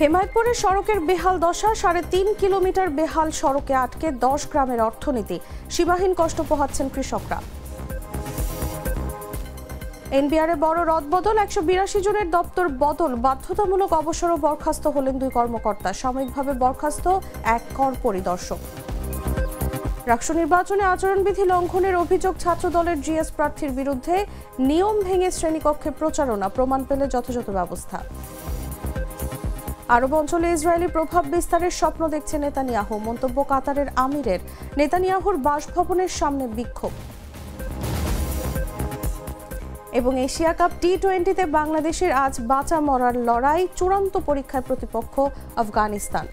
হেমায়তপুরের সড়কের বেহাল দশা, ৩.৫ কিলোমিটার বেহাল সড়কে আটকে ১০ গ্রামের অর্থনীতি, সীমাহীন কষ্ট পোহাচ্ছেন কৃষকরা। এনবিআরে বড় রদবদল, ১৮২ জনের দপ্তর বদল, বাধ্যতামূলক অবসর ও বরখাস্ত হলেন ২ কর্মকর্তা, সাময়িকভাবে বরখাস্ত ১ কর পরিদর্শক। রাষ্ট্র নির্বাচনে আচরণবিধি লঙ্ঘনের অভিযোগ ছাত্রদলের জিএস প্রার্থীর বিরুদ্ধে, নিয়ম ভেঙে শ্রেণীকক্ষে প্রচারণা, প্রমাণ পেলে যথাযথ ব্যবস্থা। আরব অঞ্চলে ইসরায়েলি প্রভাব বিস্তারের স্বপ্ন দেখছে নেতানিয়াহু, মন্তব্য কাতারের আমিরের। নেতানিয়াহুর বাসভবনের সামনে বিক্ষোভ। এবং এশিয়া কাপ টি-20তে বাংলাদেশের আজ বাঁচা মরার লড়াই, চূড়ান্ত পরীক্ষায় প্রতিপক্ষ আফগানিস্তান।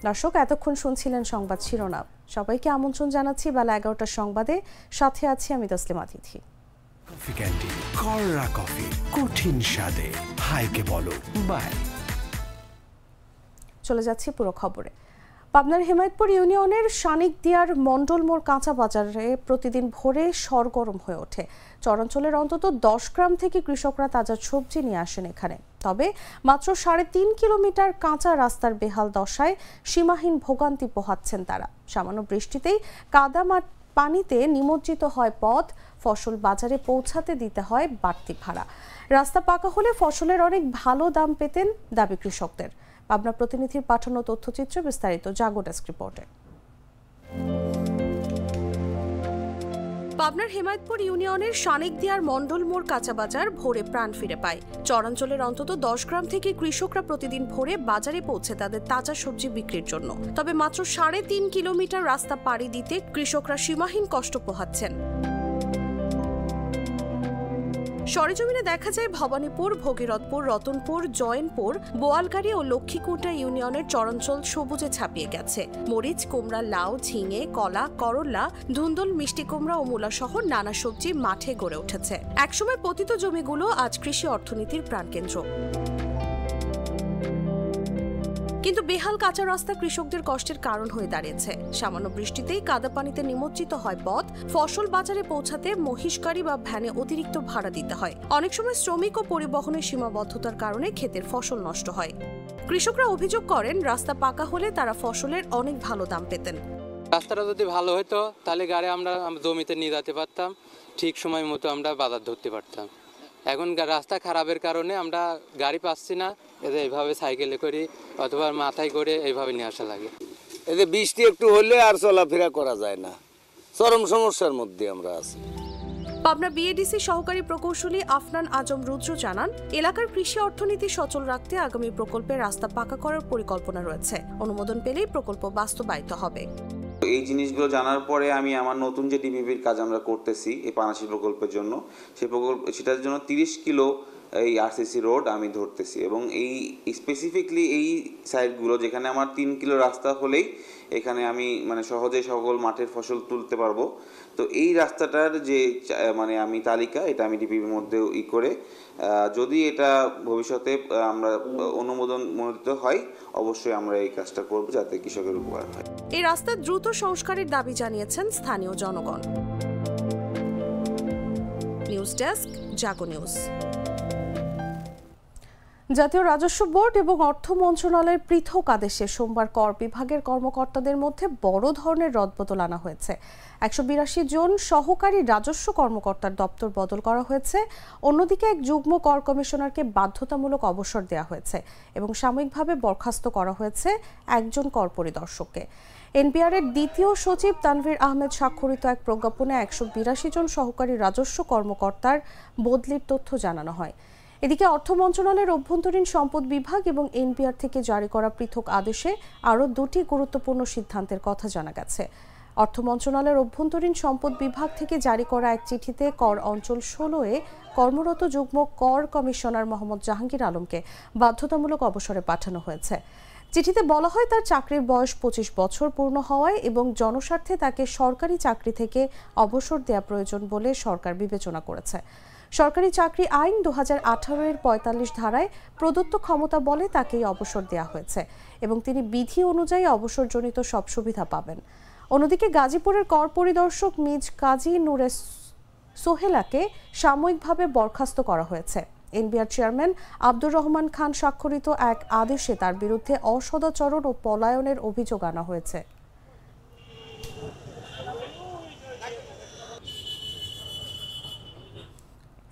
দর্শক, এতক্ষণ শুনছিলেন সংবাদ শিরোনাম। সবাইকে আমন্ত্রণ জানাচ্ছি বেলা ১১টার সংবাদে, সাথে আছি আমি তসলিমা তিথি। কফি ক্যান্টিন, কররা কফি, কঠিন স্বাদে, হাইকে বলো বাই। চলে যাচ্ছি পুরো খবরে। পাবনার হেমায়তপুর ইউনিয়নের শানিকদিয়ার মন্ডল মোড় কাঁচা বাজারে প্রতিদিন ভোরে সরগরম হয়ে ওঠে। চরাঞ্চলের অন্তত ১০ গ্রাম থেকে কৃষকরা তাজা সবজি নিয়ে আসেন এখানে। তবে মাত্র ৩.৫ কিলোমিটার কাঁচা রাস্তার বেহাল দশায় সীমাহীন ভোগান্তি পোহাচ্ছেন তারা। সামান্য বৃষ্টিতেই কাদা পানিতে নিমজ্জিত হয় পথ, ফসল বাজারে পৌঁছাতে দিতে হয় বাড়তি ভাড়া। রাস্তা পাকা হলে ফসলের অনেক ভালো দাম পেতেন দাবি কৃষকদের। পাবনা প্রতিনিধির পাঠানো তথ্যচিত্র, বিস্তারিত জাগো ডেস্ক রিপোর্টে। পাবনার হেমায়তপুর ইউনিয়নের শানিকদিয়ার মন্ডল মোড় কাঁচা বাজার ভোরে প্রাণ ফিরে পায়। চরাঞ্চলের অন্তত ১০ গ্রাম থেকে কৃষকরা প্রতিদিন ভোরে বাজারে পৌঁছে তাদের তাজা সবজি বিক্রির জন্য। তবে মাত্র ৩.৫ কিলোমিটার রাস্তা পাড়ি দিতে কৃষকরা সীমাহীন কষ্ট পোহাচ্ছেন। সরেজমিনে দেখা যায় ভবানীপুর, ভগীরথপুর, রতনপুর, জয়নপুর, বোয়ালগাড়ি ও লক্ষ্মীকুটা ইউনিয়নের চরাঞ্চল সবুজে ছাপিয়ে গেছে। মরিচ, কুমড়া, লাউ, ঝিঙে, কলা, করল্লা, ধুন্দল, মিষ্টি কুমড়া ও মূলা সহ নানা সবজি মাঠে গড়ে উঠেছে। একসময় পতিত জমিগুলো আজ কৃষি অর্থনীতির প্রাণকেন্দ্র। কিন্তু বেহাল কাঁচা রাস্তা কৃষকদের কষ্টের কারণ হয়ে দাঁড়িয়েছে। সামান্য বৃষ্টিতেই কাদা পানিতে নিমজ্জিত হয় পথ, ফসল বাজারে পৌঁছাতে মহিষগাড়ি বা ভ্যানে অতিরিক্ত ভাড়া দিতে হয়। অনেক সময় শ্রমিক ও পরিবহনের সীমাবদ্ধতার কারণে ক্ষেতের ফসল নষ্ট হয়। কৃষকরা অভিযোগ করেন, রাস্তা পাকা হলে তারা ফসলের অনেক ভালো দাম পেতেন। রাস্তাটা যদি ভালো হতো তাহলে গাড়ি আমরা জমিতে নিয়ে যেতে পারতাম, ঠিক সময় মতো আমরা বাজার ধরতে পারতাম। এখন রাস্তা খারাপের কারণে আমরা গাড়ি পাচ্ছি না, এদের এইভাবে সাইকেলে করি অথবা মাথায় করে এইভাবে নিয়ে আসা লাগে। এদের বৃষ্টি একটু হলে আর চলাফেরা করা যায় না, চরম সমস্যার মধ্যে আমরা আছি। পাবনা বিএডিসি সহকারী প্রকৌশলী আফনান আজম রুদ্র জানান, এলাকার কৃষি অর্থনীতি সচল রাখতে আগামী প্রকল্পে রাস্তা পাকা করার পরিকল্পনা রয়েছে। অনুমোদন পেলেই প্রকল্প বাস্তবায়িত হবে। এই জিনিসগুলো জানার পরে আমি আমার নতুন যে ডিপিপির কাজ আমরা করতেছি এই পানাশী প্রকল্পের জন্য, সেটার জন্য 30 কিলো এই আরসিসি রোড আমি ধরতেছি এবং এই স্পেসিফিকলি এই সাইডগুলো যেখানে আমার 3 কিলো রাস্তা হলেই এখানে আমি সহজে সকল মাঠের ফসল তুলতে পারবো। তো এই রাস্তাটার যে আমি তালিকা, এটা আমি ডিপিপির মধ্যে করে যদি এটা ভবিষ্যতে আমরা অনুমোদিত হয় অবশ্যই আমরা এই কাজটা করব যাতে কৃষকের উপকার হয়। এই রাস্তার দ্রুত সংস্কারের দাবি জানিয়েছেন স্থানীয় জনগণ। নিউজ ডেস্ক, জাগো নিউজ। জাতীয় রাজস্ব বোর্ড এবং অর্থ মন্ত্রণালয়ের পৃথক আদেশে সোমবার কর বিভাগের কর্মকর্তাদের মধ্যে বড় ধরনের রদবদল আনা হয়েছে। ১৮২ জন সহকারী রাজস্ব কর্মকর্তার দপ্তর বদল করা হয়েছে। অন্যদিকে এক যুগ্ম কর কমিশনারকে বাধ্যতামূলক অবসর দেওয়া হয়েছে এবং সাময়িকভাবে বরখাস্ত করা হয়েছে একজন কর পরিদর্শককে। এনবিআরের দ্বিতীয় সচিব তানভীর আহমেদ স্বাক্ষরিত এক প্রজ্ঞাপনে ১৮২ জন সহকারী রাজস্ব কর্মকর্তার বদলির তথ্য জানানো হয়। এদিকে অর্থ মন্ত্রণালয়ের অভ্যন্তরীণ সম্পদ বিভাগ এবং এনবিআর থেকে জারি করা পৃথক আদেশে আরও 2টি গুরুত্বপূর্ণ সিদ্ধান্তের কথা জানা গেছে। অর্থ মন্ত্রণালয়ের অভ্যন্তরীণ সম্পদ বিভাগ থেকে জারি করা এক চিঠিতে কর অঞ্চল 16-এ কর্মরত যুগ্ম কর কমিশনার মোহাম্মদ জাহাঙ্গীর আলমকে বাধ্যতামূলক অবসরে পাঠানো হয়েছে। চিঠিতে বলা হয়, তার চাকরির বয়স 25 বছর পূর্ণ হওয়ায় এবং জনস্বার্থে তাকে সরকারি চাকরি থেকে অবসর দেওয়া প্রয়োজন বলে সরকার বিবেচনা করেছে। সরকারি চাকরি আইন 2018-এর 45 ধারায় প্রদত্ত ক্ষমতা বলে তাকে অবসর দেওয়া হয়েছে এবং তিনি বিধি অনুযায়ী অবসরজনিত সব সুবিধা পাবেন। অন্যদিকে গাজীপুরের কর পরিদর্শক মিজ কাজী সোহেলাকে সাময়িকভাবে বরখাস্ত করা হয়েছে। এনবিআর চেয়ারম্যান আব্দুর রহমান খান স্বাক্ষরিত এক আদেশে তার বিরুদ্ধে অসদাচরণ ও পলায়নের অভিযোগ আনা হয়েছে।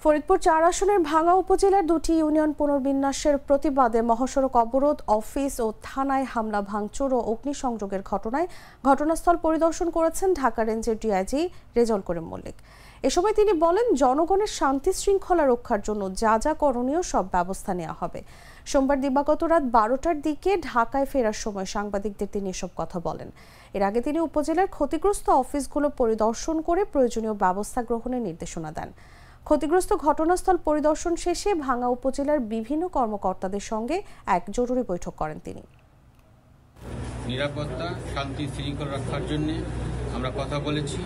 ফরিদপুর ৪ আসনের ভাঙ্গা উপজেলার ২টি ইউনিয়ন পুনর্বিন্যাসের প্রতিবাদে মহাসড়ক অবরোধ, অফিস ও থানায় হামলা ভাঙচুর ও অগ্নিসংযোগের ঘটনায় ঘটনাস্থল পরিদর্শন করেছেন ঢাকা রেঞ্জের ডিআইজি রেজাউল করিম মল্লিক। এ সময় তিনি বলেন, জনগণের শান্তি শৃঙ্খলা রক্ষার জন্য যা যা করণীয় সব ব্যবস্থা নেওয়া হবে। সোমবার দিবাগত রাত ১২টার দিকে ঢাকায় ফেরার সময় সাংবাদিকদের তিনি এসব কথা বলেন। এর আগে তিনি উপজেলার ক্ষতিগ্রস্ত অফিসগুলো পরিদর্শন করে প্রয়োজনীয় ব্যবস্থা গ্রহণের নির্দেশনা দেন। ক্ষতিগ্রস্ত ঘটনাস্থল পরিদর্শন শেষে ভাঙ্গা উপজেলার বিভিন্ন কর্মকর্তাদের সঙ্গে এক জরুরি বৈঠক করেন তিনি। নিরাপত্তা, শান্তি শৃঙ্খলা রক্ষার জন্য আমরা কথা বলেছি।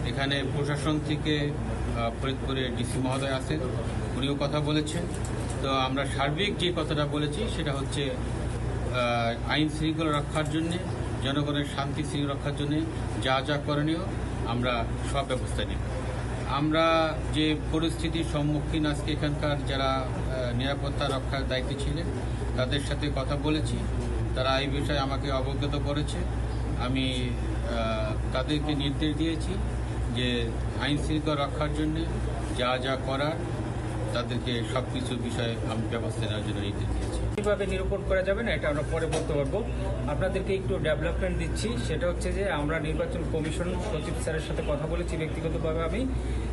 এখানে প্রশাসন থেকে ফরিদপুরের ডিসি মহোদয় আছেন, উনিও কথা বলেছেন। তো আমরা সার্বিক যে কথাটা বলেছি সেটা হচ্ছে আইন শৃঙ্খলা রক্ষার জন্য, জনগণের শান্তি শৃঙ্খলা রক্ষার জন্য যা যা করণীয় আমরা সব ব্যবস্থা নিব। আমরা যে পরিস্থিতির সম্মুখীন আজকে এখানকার যারা নিরাপত্তা রক্ষার দায়িত্বে ছিলেন তাদের সাথে কথা বলেছি, তারা এই বিষয়ে আমাকে অবগত করেছে। আমি তাদেরকে নির্দেশ দিয়েছি যে আইন শৃঙ্খলা রক্ষার জন্য যা যা করার তাদেরকে সব কিছু বিষয়ে আমি ব্যবস্থা নেওয়ার জন্য নির্দেশ দিয়েছি। কীভাবে নিরূপণ করা যাবে না এটা আমরা পরে বলতে পারবো। আপনাদেরকে একটু ডেভেলপমেন্ট দিচ্ছি, সেটা হচ্ছে যে আমরা নির্বাচন কমিশন সচিব স্যারের সাথে কথা বলেছি ব্যক্তিগতভাবে আমি,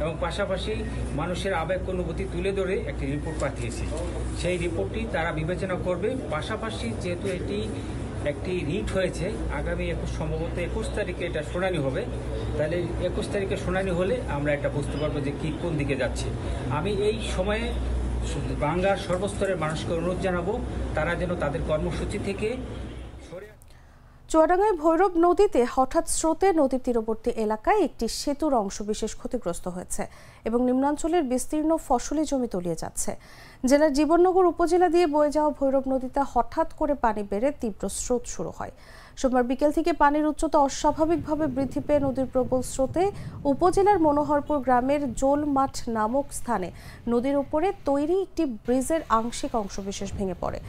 এবং পাশাপাশি মানুষের আবেগ অনুভূতি তুলে ধরে একটি রিপোর্ট পাঠিয়েছি। সেই রিপোর্টটি তারা বিবেচনা করবে। পাশাপাশি যেহেতু এটি একটি রিট হয়েছে, আগামী সম্ভবত ২১ তারিখে এটা শুনানি হবে, তাহলে ২১ তারিখে শুনানি হলে আমরা এটা বুঝতে পারবো যে কি কোন দিকে যাচ্ছে। আমি এই সময়ে বাংলার সর্বস্তরের মানুষকে অনুরোধ জানাবো তারা যেন তাদের কর্মসূচি থেকে চুয়াডাঙ্গায় ভৈরব নদীতে হঠাৎ স্রোতে নদীর তীরবর্তী এলাকায় একটি সেতুর অংশ বিশেষ ক্ষতিগ্রস্ত হয়েছে এবং নিম্নাঞ্চলের বিস্তীর্ণ ফসলি জমি তলিয়ে যাচ্ছে। জেলার জীবননগর উপজেলা দিয়ে বয়ে যাওয়া ভৈরব নদীতে হঠাৎ করে পানি বেড়ে তীব্র স্রোত শুরু হয়। সোমবার বিকেল থেকে পানির উচ্চতা অস্বাভাবিকভাবে বৃদ্ধি পেয়ে নদীর প্রবল স্রোতে উপজেলার মনোহরপুর গ্রামের জোলমাঠ নামক স্থানে নদীর উপরে তৈরি একটি ব্রিজের আংশিক অংশবিশেষ ভেঙে পড়ে।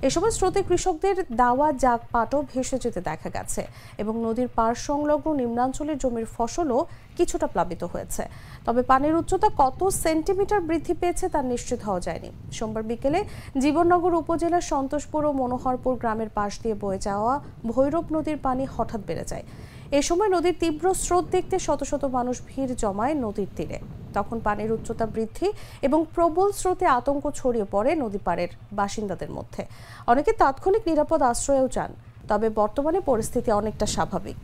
এ সময় স্রোতে কৃষকদের দাওয়া জাগ পাটও ভেসে যেতে দেখা গেছে এবং নদীর পাড় সংলগ্ন নিম্নাঞ্চলের জমির ফসলও কিছুটা প্লাবিত হয়েছে। তবে পানির উচ্চতা কত সেন্টিমিটার বৃদ্ধি পেয়েছে তা নিশ্চিত হওয়া যায়নি। সোমবার বিকেলে জীবননগর উপজেলার সন্তোষপুর ও মনোহরপুর গ্রামের পাশ দিয়ে বয়ে যাওয়া ভৈরব নদীর পানি হঠাৎ বেড়ে যায়। এ সময় নদীর তীব্র স্রোত দেখতে শত শত মানুষ ভিড় জমায় নদীর তীরে। তখন পানির উচ্চতা বৃদ্ধি এবং প্রবল স্রোতে আতঙ্ক ছড়িয়ে পড়ে নদী পাড়ের বাসিন্দাদের মধ্যে। অনেকে তাৎক্ষণিক নিরাপদ আশ্রয়েও চান, তবে বর্তমানে পরিস্থিতি অনেকটা স্বাভাবিক।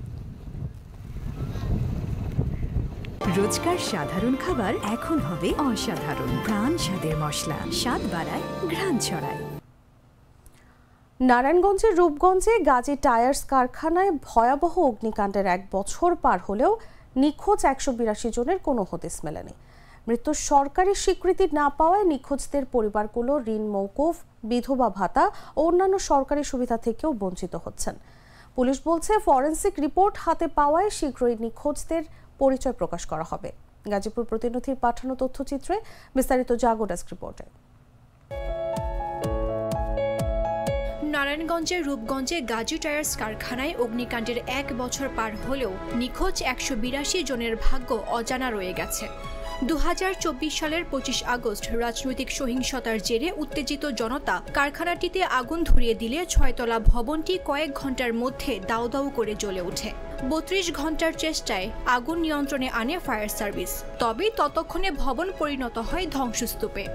রোজকার সাধারণ খাবার এখন হবে অসাধারণ। প্রাণ স্বাদের মশলা, স্বাদ বাড়ায়, ঘ্রাণ ছড়ায়। নারায়ণগঞ্জের রূপগঞ্জে গাজী টায়ার্স কারখানায় ভয়াবহ অগ্নিকাণ্ডের ১ বছর পার হলেও নিখোঁজ ১৮২ জনের কোনো হদিস মেলেনি। মৃত্যুর সরকারি স্বীকৃতি না পাওয়ায় নিখোঁজদের পরিবারগুলো ঋণ মওকুফ, বিধবা ভাতা ও অন্যান্য সরকারি সুবিধা থেকেও বঞ্চিত হচ্ছেন। পুলিশ বলছে, ফরেনসিক রিপোর্ট হাতে পাওয়ায় শীঘ্রই নিখোঁজদের পরিচয় প্রকাশ করা হবে। গাজীপুর প্রতিনিধির পাঠানো তথ্যচিত্রে বিস্তারিত জাগো ডেস্ক রিপোর্টে। নারায়ণগঞ্জের রূপগঞ্জে গাজী টায়ার্স কারখানায় অগ্নিকাণ্ডের ১ বছর পার হলেও নিখোঁজ ১৮২ জনের ভাগ্য অজানা রয়ে গেছে। ২০২৪ সালের ২৫ আগস্ট রাজনৈতিক সহিংসতার জেরে উত্তেজিত জনতা কারখানাটিতে আগুন ধরিয়ে দিলে ৬তলা ভবনটি কয়েক ঘন্টার মধ্যে দাউ দাউ করে জ্বলে ওঠে। ৩২ ঘন্টার চেষ্টায় আগুন নিয়ন্ত্রণে আনে ফায়ার সার্ভিস, তবে ততক্ষণে ভবন পরিণত হয় ধ্বংসস্তূপে।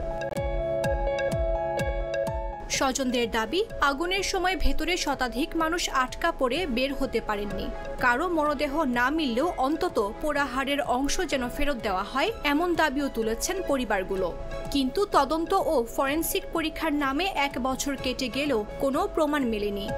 স্বজনদের দাবি, আগুনের সময় ভেতরে শতাধিক মানুষ আটকা পড়ে বের হতে পারেননি। কারো মরদেহ না মিললেও অন্তত পোড়া হাড়ের অংশ যেন ফেরত দেওয়া হয়, এমন দাবিও তুলেছেন পরিবারগুলো। কিন্তু তদন্ত ও ফরেনসিক পরীক্ষার নামে ১ বছর কেটে গেলেও কোনো প্রমাণ মেলেনি।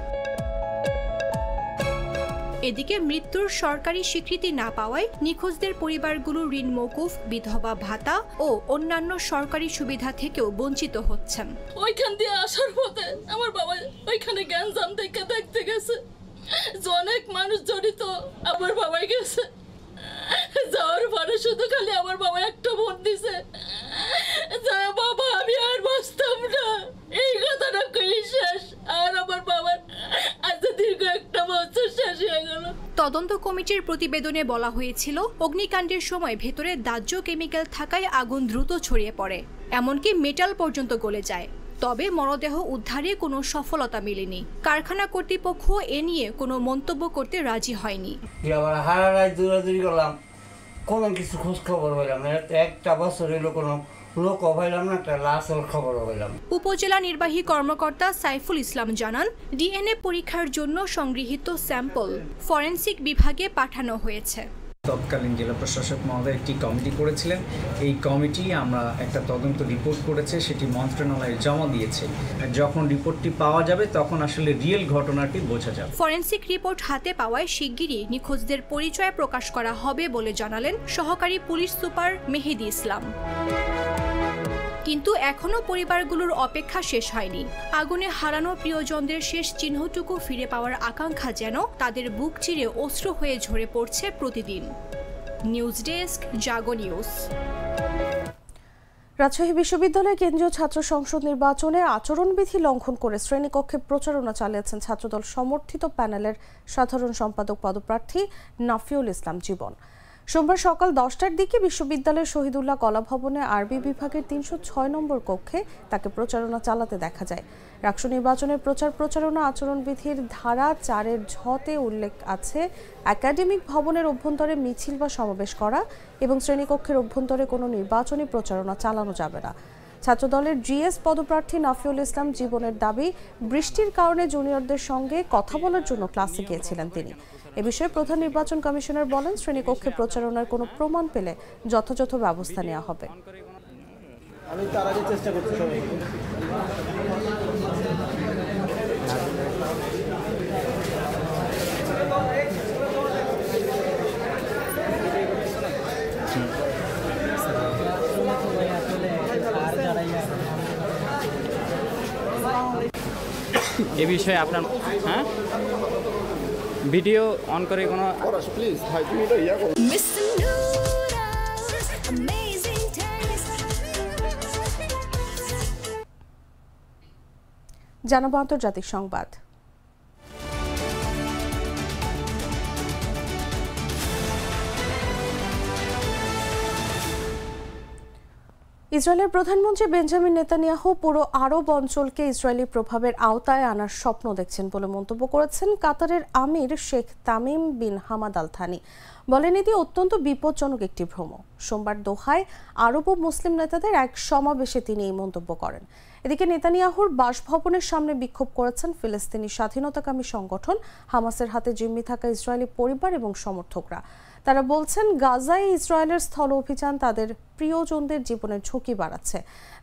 এদিকে মৃত্যুর সরকারি স্বীকৃতি না পাওয়ায় নিখোঁজদের পরিবারগুলো ঋণ মওকুফ, বিধবা ভাতা ও অন্যান্য সরকারি সুবিধা থেকেও বঞ্চিত হচ্ছেন। ওইখান দিয়ে আসার পথে আমার বাবা ওইখানে গ্যাঞ্জাম দেখে দেখতে গেছে যে অনেক মানুষ জড়িত, আমার বাবাই গেছে। যাওয়ার পরে শুধু খালি আমার বাবা একটা ভোট দিছে, বাবা আমি আর বাঁচতাম না, এই কথাটা কই শেষ। আর আমার বাবার আজ দীর্ঘ একটা বছর শেষ হয়ে গেল। তদন্ত কমিটির প্রতিবেদনে বলা হয়েছিল অগ্নিকাণ্ডের সময় ভেতরে দাহ্য কেমিক্যাল থাকায় আগুন দ্রুত ছড়িয়ে পড়ে, এমনকি মেটাল পর্যন্ত গলে যায়। তবে মরদেহ উদ্ধারে কোনো সফলতা মেলেনি। কারখানা কর্তৃপক্ষ এ নিয়ে কোনো মন্তব্য করতে রাজি হয়নি। দৌড়াদৌড়ি করলাম, কোনো কিছু খোঁজ খবর হইলাম না, একটা বছর এলো কোনো লোক হইলাম না, একটা লাশের খবর হইলাম। উপজেলা নির্বাহী কর্মকর্তা সাইফুল ইসলাম জানান, ডিএনএ পরীক্ষার জন্য সংগৃহীত স্যাম্পল ফরেনসিক বিভাগে পাঠানো হয়েছে। তৎকালীন জেলা প্রশাসক মহোদয় একটি কমিটি করেছিলেন, এই কমিটি আমরা একটা তদন্ত রিপোর্ট করেছে, সেটি মন্ত্রণালয়ে জমা দিয়েছে। যখন রিপোর্টটি পাওয়া যাবে তখন আসলে রিয়েল ঘটনাটি বোঝা যাবে। ফরেনসিক রিপোর্ট হাতে পাওয়ায় শিগগিরই নিখোঁজদের পরিচয় প্রকাশ করা হবে বলে জানালেন সহকারী পুলিশ সুপার মেহেদি ইসলাম। কিন্তু এখনো পরিবারগুলোর অপেক্ষা শেষ হয়নি। আগুনে হারানো প্রিয়জনদের শেষ চিহ্নটুকু ফিরে পাওয়ার আকাঙ্ক্ষা যেন তাদের বুক চিরে অশ্রু হয়ে ঝরে পড়ছে প্রতিদিন। নিউজ ডেস্ক, জাগো নিউজ। রাজশাহী বিশ্ববিদ্যালয় কেন্দ্রীয় ছাত্র সংসদ নির্বাচনে আচরণবিধি লঙ্ঘন করে শ্রেণীকক্ষে প্রচারণা চালিয়েছেন ছাত্রদল সমর্থিত প্যানেলের সাধারণ সম্পাদক পদপ্রার্থী নাফিউল ইসলাম জীবন। সোমবার সকাল 10টার দিকে বিশ্ববিদ্যালয়ের শহীদুল্লাহ কলা ভবনে আরবি বিভাগের 306 নম্বর কক্ষে তাকে প্রচারণা চালাতে দেখা যায়। রাষ্ট্র নির্বাচনের প্রচারণা আচরণবিধির ধারা 4-এর ঝতে উল্লেখ আছে, একাডেমিক ভবনের অভ্যন্তরে মিছিল বা সমাবেশ করা এবং শ্রেণীকক্ষের অভ্যন্তরে কোনো নির্বাচনী প্রচারণা চালানো যাবে না। ছাত্রদলের জিএস পদপ্রার্থী নাফিউল ইসলাম জীবনের দাবি, বৃষ্টির কারণে জুনিয়রদের সঙ্গে কথা বলার জন্য ক্লাসে গিয়েছিলেন তিনি। এ বিষয়ে প্রধান নির্বাচন কমিশনার বলেন, শ্রেণীকক্ষে প্রচারণার কোনো প্রমাণ পেলে যথাযথ ব্যবস্থা নেওয়া হবে। আমি তার আগে চেষ্টা করছি এ বিষয়ে আপনার ভিডিও অন করে কোনো প্লিজ ভাই তুমি এটা ইয়া করো। জানাবো আন্তর্জাতিক সংবাদ। ইসরায়েলের প্রধানমন্ত্রী বেঞ্জামিন নেতানিয়াহু পুরো আরব অঞ্চলকে ইসরায়েলি প্রভাবের আওতায় আনার স্বপ্ন দেখছেন বলে মন্তব্য করেছেন কাতারের আমির Sheikh Tamim bin Hamad Al Thani. বলেন, এটি অত্যন্ত বিপজ্জনক একটি ভ্রম। সোমবার দোহায় আরব ও মুসলিম নেতাদের এক সমাবেশে তিনি এই মন্তব্য করেন। এদিকে নেতানিয়াহুর বাসভবনের সামনে বিক্ষোভ করেছেন ফিলিস্তিনি স্বাধীনতাকামী সংগঠন হামাসের হাতে জিম্মি থাকা ইসরায়েলি পরিবার এবং সমর্থকরা। তারা বলছেন, গাজায় ইসরায়েলের স্থল অভিযান তাদের প্রিয়জনদের জীবনের ঝুঁকি বাড়াচ্ছে।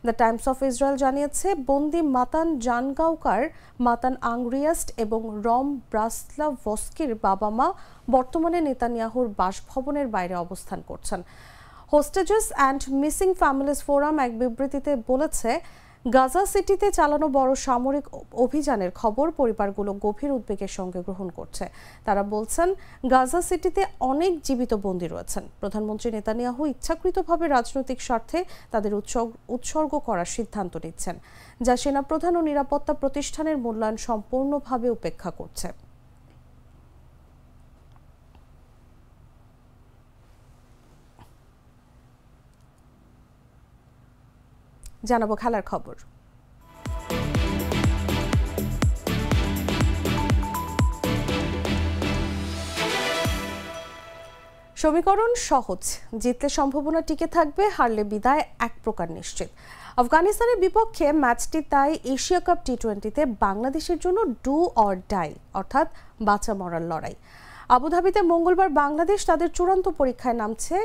দ্য টাইমস অফ ইসরায়েল জানিয়েছে, বন্দি মাতান জানগাউকার, মাতান আংরিয়াস্ট এবং রম ব্রাসলাভস্কির বাবা মা বর্তমানে নেতানিয়াহুর বাসভবনের বাইরে অবস্থান করছেন। হোস্টেজেস অ্যান্ড মিসিং ফ্যামিলিজ ফোরাম এক বিবৃতিতে বলেছে, গাজা সিটিতে চালানো বড় সামরিক অভিযানের খবর পরিবারগুলো গভীর উদ্বেগের সঙ্গে গ্রহণ করছে। তারা বলছেন, গাজা সিটিতে অনেক জীবিত বন্দী রয়েছেন। প্রধানমন্ত্রী নেতানিয়াহু ইচ্ছাকৃতভাবে রাজনৈতিক স্বার্থে তাদের উৎসর্গ করার সিদ্ধান্ত নিচ্ছেন, যা সেনাপ্রধান ও নিরাপত্তা প্রতিষ্ঠানের মূল্যায়ন সম্পূর্ণভাবে উপেক্ষা করছে। জানাবো খেলার খবর। সমীকরণ সহজ, জিতলে সম্ভাবনা টিকে থাকবে, হারলে বিদায় এক প্রকার নিশ্চিত। আফগানিস্তানের বিপক্ষে ম্যাচটি তাই এশিয়া কাপ টি20তে বাংলাদেশের জন্য ডু অর ডাই, অর্থাৎ বাঁচা মরার লড়াই। আবুধাবিতে মঙ্গলবার বাংলাদেশ তাদের চূড়ান্ত পরীক্ষায় নামছে।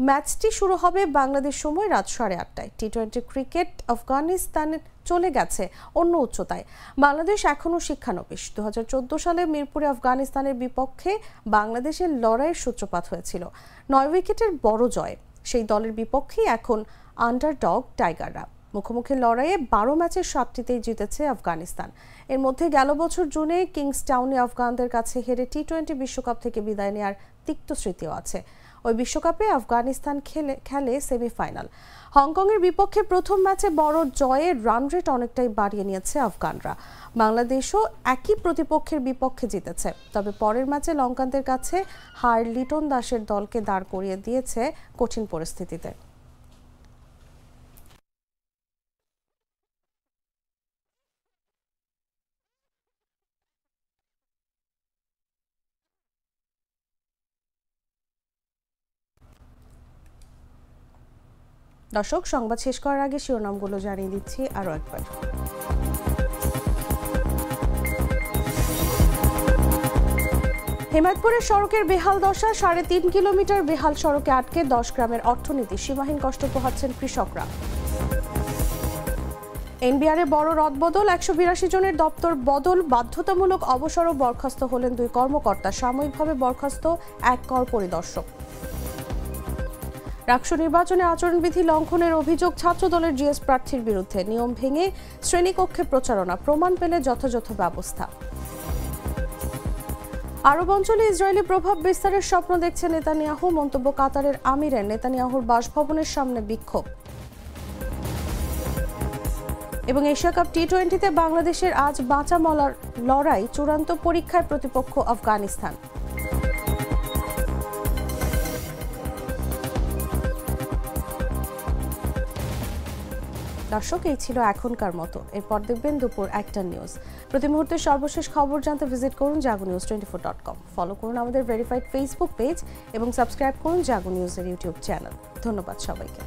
ম্যাচটি শুরু হবে বাংলাদেশ সময় রাত 8:30টায়। টি20 ক্রিকেট আফগানিস্তানে চলে গেছে অন্য উচ্চতায়। বাংলাদেশ এখনও শিক্ষানবিশ। 2014 সালে মিরপুরে আফগানিস্তানের বিপক্ষে বাংলাদেশের লড়াইয়ের সূত্রপাত হয়েছিল। 9 উইকেটের বড় জয়। সেই দলের বিপক্ষেই এখন আন্ডারডগ টাইগাররা। মুখোমুখি লড়াইয়ে 12 ম্যাচের 7টিতেই জিতেছে আফগানিস্তান। এর মধ্যে গেল বছর জুনে কিংসটাউনে আফগানদের কাছে হেরে টি-20 বিশ্বকাপ থেকে বিদায় নেওয়ার তিক্ত স্মৃতিও আছে। ওই বিশ্বকাপে আফগানিস্তান খেলে সেমিফাইনাল। হংকংয়ের বিপক্ষে প্রথম ম্যাচে বড় জয়ে রান রেট অনেকটাই বাড়িয়ে নিয়েছে আফগানরা। বাংলাদেশও একই প্রতিপক্ষের বিপক্ষে জিতেছে, তবে পরের ম্যাচে লঙ্কানদের কাছে হার লিটন দাসের দলকে দাঁড় করিয়ে দিয়েছে কঠিন পরিস্থিতিতে। দর্শক, সংবাদ শেষ করার আগে শিরোনামগুলো জানিয়ে দিচ্ছি আরও একবার। হেমায়তপুরের সড়কের বেহাল দশা, 3.5 কিলোমিটার বেহাল সড়কে আটকে 10 গ্রামের অর্থনীতি, সীমাহীন কষ্ট পোহাচ্ছেন কৃষকরা। এনবিআরে বড় রদবদল, 182 জনের দপ্তর বদল, বাধ্যতামূলক অবসর ও বরখাস্ত হলেন 2 কর্মকর্তা, সাময়িকভাবে বরখাস্ত 1 কর পরিদর্শক। রাকসু নির্বাচনে আচরণবিধি লঙ্ঘনের অভিযোগ ছাত্রদলের জিএস প্রার্থীর বিরুদ্ধে, নিয়ম ভেঙে শ্রেণীকক্ষে প্রচারণা, প্রমাণ পেলে যথাযথ ব্যবস্থা। আরব অঞ্চলে ইসরায়েলি প্রভাব বিস্তারের স্বপ্ন দেখছে নেতানিয়াহু, মন্তব্য কাতারের আমিরের, নেতানিয়াহুর বাসভবনের সামনে বিক্ষোভ। এবং এশিয়া কাপ টি-20তে বাংলাদেশের আজ বাঁচা মরার লড়াই, চূড়ান্ত পরীক্ষায় প্রতিপক্ষ আফগানিস্তান। দর্শক, এই ছিল এখনকার মতো। এরপর দেখবেন দুপুর 1টা নিউজ। প্রতি মুহূর্তের সর্বশেষ খবর জানতে ভিজিট করুন jagonews24.com। ফলো করুন আমাদের ভেরিফাইড ফেসবুক পেজ এবং সাবস্ক্রাইব করুন জাগো নিউজের ইউটিউব চ্যানেল। ধন্যবাদ সবাইকে।